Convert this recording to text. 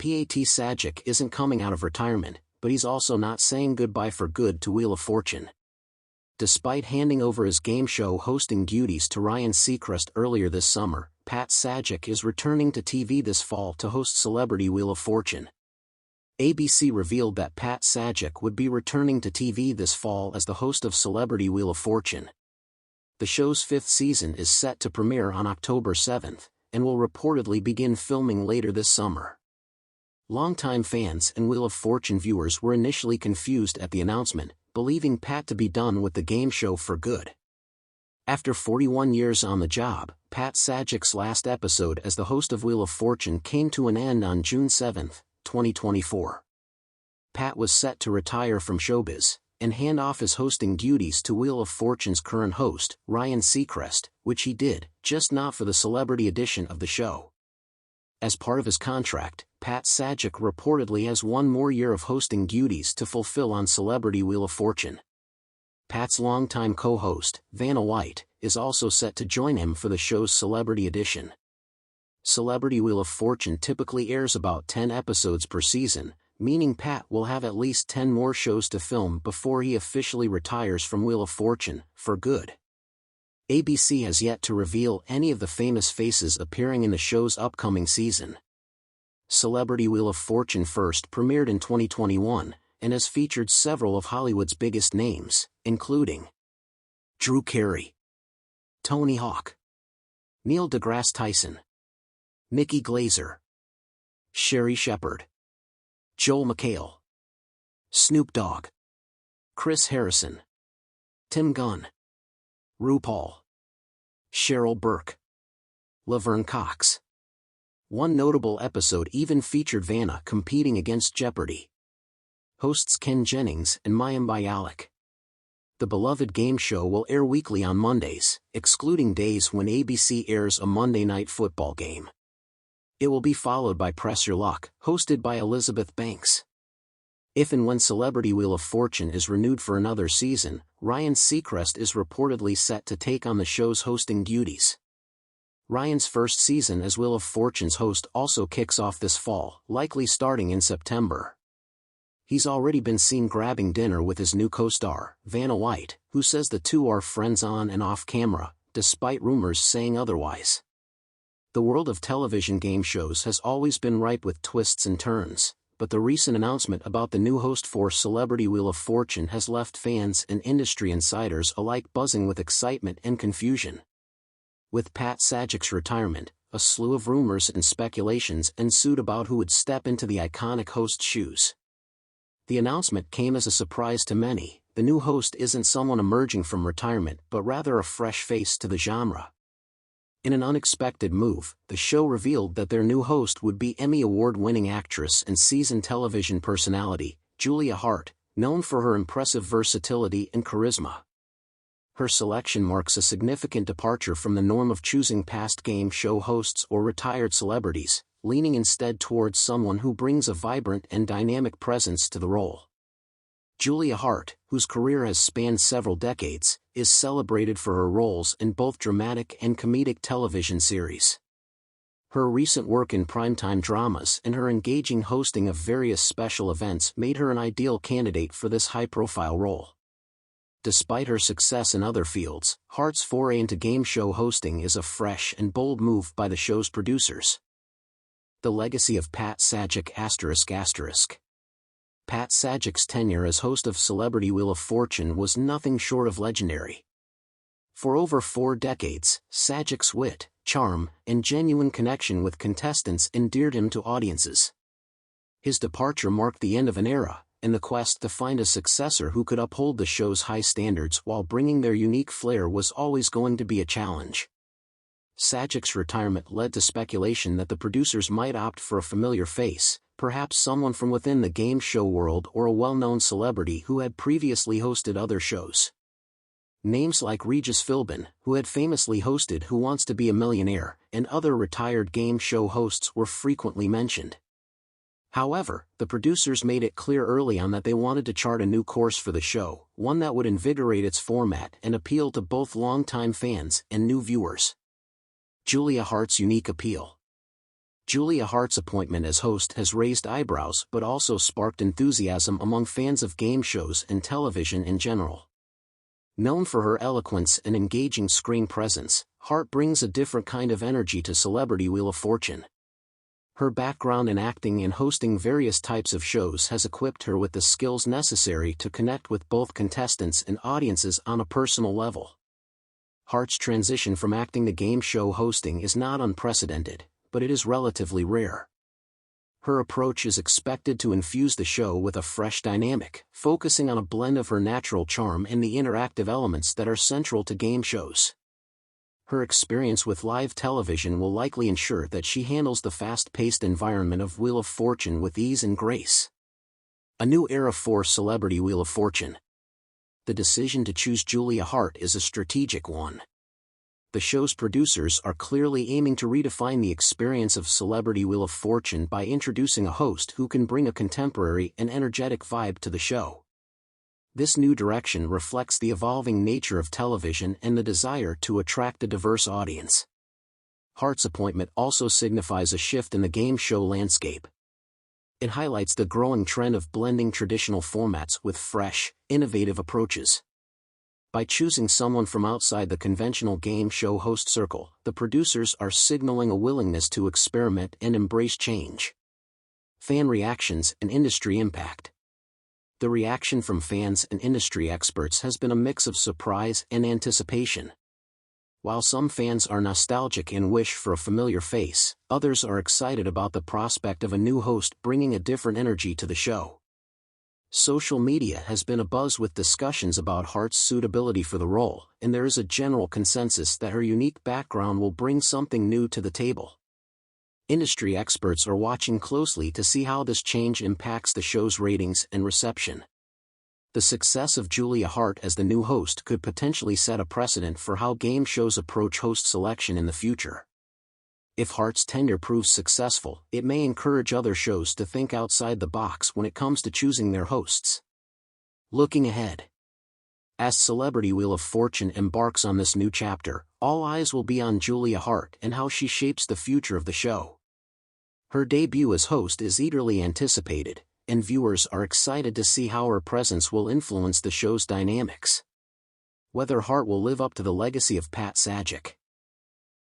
Sajak isn't coming out of retirement, but he's also not saying goodbye for good to Wheel of Fortune. Despite handing over his game show hosting duties to Ryan Seacrest earlier this summer, Sajak is returning to TV this fall to host Celebrity Wheel of Fortune. ABC revealed that Sajak would be returning to TV this fall as the host of Celebrity Wheel of Fortune. The show's 5th season is set to premiere on October 7th, and will reportedly begin filming later this summer. Longtime fans and Wheel of Fortune viewers were initially confused at the announcement, believing Pat to be done with the game show for good. After 41 years on the job, Sajak's last episode as the host of Wheel of Fortune came to an end on June 7, 2024. Pat was set to retire from showbiz, and hand off his hosting duties to Wheel of Fortune's current host, Ryan Seacrest, which he did, just not for the celebrity edition of the show. As part of his contract, Sajak reportedly has one more year of hosting duties to fulfill on Celebrity Wheel of Fortune. Pat's longtime co-host, Vanna White, is also set to join him for the show's celebrity edition. Celebrity Wheel of Fortune typically airs about 10 episodes per season, meaning Pat will have at least 10 more shows to film before he officially retires from Wheel of Fortune, for good. ABC has yet to reveal any of the famous faces appearing in the show's upcoming season. Celebrity Wheel of Fortune first premiered in 2021, and has featured several of Hollywood's biggest names, including Drew Carey, Tony Hawk, Neil deGrasse Tyson, Nikki Glaser, Sherry Shepherd, Joel McHale, Snoop Dogg, Chris Harrison, Tim Gunn, RuPaul, Cheryl Burke, Laverne Cox. One notable episode even featured Vanna competing against Jeopardy! Hosts Ken Jennings and Mayim Bialik. The beloved game show will air weekly on Mondays, excluding days when ABC airs a Monday night football game. It will be followed by Press Your Luck, hosted by Elizabeth Banks. If and when Celebrity Wheel of Fortune is renewed for another season, Ryan Seacrest is reportedly set to take on the show's hosting duties. Ryan's first season as Wheel of Fortune's host also kicks off this fall, likely starting in September. He's already been seen grabbing dinner with his new co-star, Vanna White, who says the two are friends on and off camera, despite rumors saying otherwise. The world of television game shows has always been ripe with twists and turns, but the recent announcement about the new host for Celebrity Wheel of Fortune has left fans and industry insiders alike buzzing with excitement and confusion. With Sajak's retirement, a slew of rumors and speculations ensued about who would step into the iconic host's shoes. The announcement came as a surprise to many. The new host isn't someone emerging from retirement but rather a fresh face to the genre. In an unexpected move, the show revealed that their new host would be Emmy Award-winning actress and seasoned television personality, Julia Hart, known for her impressive versatility and charisma. Her selection marks a significant departure from the norm of choosing past game show hosts or retired celebrities, leaning instead towards someone who brings a vibrant and dynamic presence to the role. Julia Hart, whose career has spanned several decades, is celebrated for her roles in both dramatic and comedic television series. Her recent work in primetime dramas and her engaging hosting of various special events made her an ideal candidate for this high-profile role. Despite her success in other fields, Hart's foray into game show hosting is a fresh and bold move by the show's producers. The legacy of Sajak ****. Sajak's tenure as host of Celebrity Wheel of Fortune was nothing short of legendary. For over 4 decades, Sajak's wit, charm, and genuine connection with contestants endeared him to audiences. His departure marked the end of an era, and the quest to find a successor who could uphold the show's high standards while bringing their unique flair was always going to be a challenge. Sajak's retirement led to speculation that the producers might opt for a familiar face, perhaps someone from within the game show world or a well-known celebrity who had previously hosted other shows. Names like Regis Philbin, who had famously hosted Who Wants to Be a Millionaire, and other retired game show hosts were frequently mentioned. However, the producers made it clear early on that they wanted to chart a new course for the show, one that would invigorate its format and appeal to both longtime fans and new viewers. Julia Hart's unique appeal. Julia Hart's appointment as host has raised eyebrows but also sparked enthusiasm among fans of game shows and television in general. Known for her eloquence and engaging screen presence, Hart brings a different kind of energy to Celebrity Wheel of Fortune. Her background in acting and hosting various types of shows has equipped her with the skills necessary to connect with both contestants and audiences on a personal level. Hart's transition from acting to game show hosting is not unprecedented, but it is relatively rare. Her approach is expected to infuse the show with a fresh dynamic, focusing on a blend of her natural charm and the interactive elements that are central to game shows. Her experience with live television will likely ensure that she handles the fast-paced environment of Wheel of Fortune with ease and grace. A new era for Celebrity Wheel of Fortune. The decision to choose Julia Hart is a strategic one. The show's producers are clearly aiming to redefine the experience of Celebrity Wheel of Fortune by introducing a host who can bring a contemporary and energetic vibe to the show. This new direction reflects the evolving nature of television and the desire to attract a diverse audience. Hart's appointment also signifies a shift in the game show landscape. It highlights the growing trend of blending traditional formats with fresh, innovative approaches. By choosing someone from outside the conventional game show host circle, the producers are signaling a willingness to experiment and embrace change. Fan reactions and industry impact. The reaction from fans and industry experts has been a mix of surprise and anticipation. While some fans are nostalgic and wish for a familiar face, others are excited about the prospect of a new host bringing a different energy to the show. Social media has been abuzz with discussions about Hart's suitability for the role, and there is a general consensus that her unique background will bring something new to the table. Industry experts are watching closely to see how this change impacts the show's ratings and reception. The success of Julia Hart as the new host could potentially set a precedent for how game shows approach host selection in the future. If Hart's tenure proves successful, it may encourage other shows to think outside the box when it comes to choosing their hosts. Looking ahead. As Celebrity Wheel of Fortune embarks on this new chapter, all eyes will be on Julia Hart and how she shapes the future of the show. Her debut as host is eagerly anticipated, and viewers are excited to see how her presence will influence the show's dynamics. Whether Hart will live up to the legacy of Sajak,